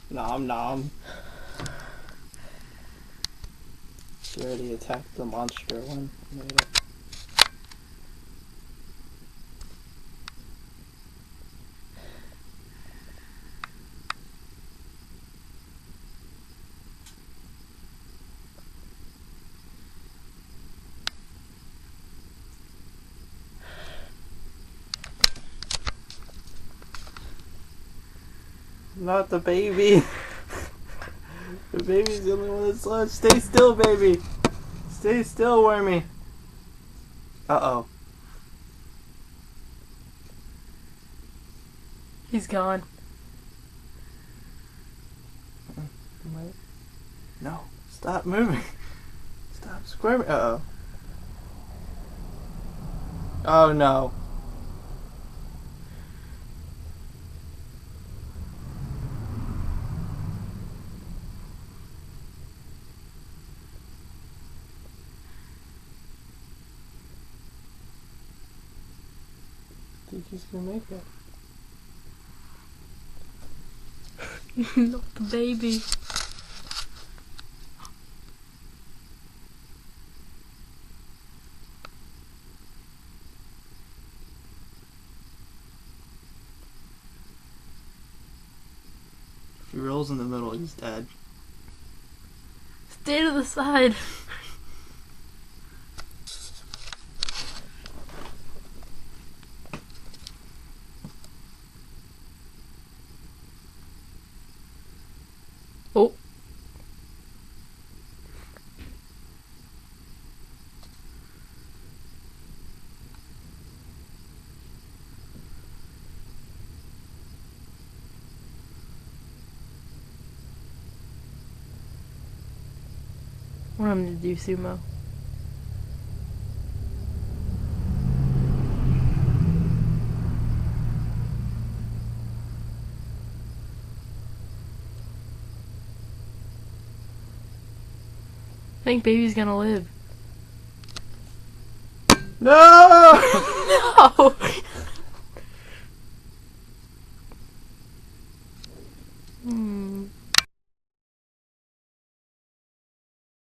Nom nom. She already attacked the monster one. Made it. Not the baby. The baby's the only one that's left. Stay still, baby. Stay still, Wormy. Uh-oh. He's gone. Wait. No. Stop moving. Stop squirming. Uh-oh. Oh, no. I think he's gonna make it. Not the baby. If he rolls in the middle, he's dead. Stay to the side. Oh. I want him to do sumo. I think baby's gonna live. No! No!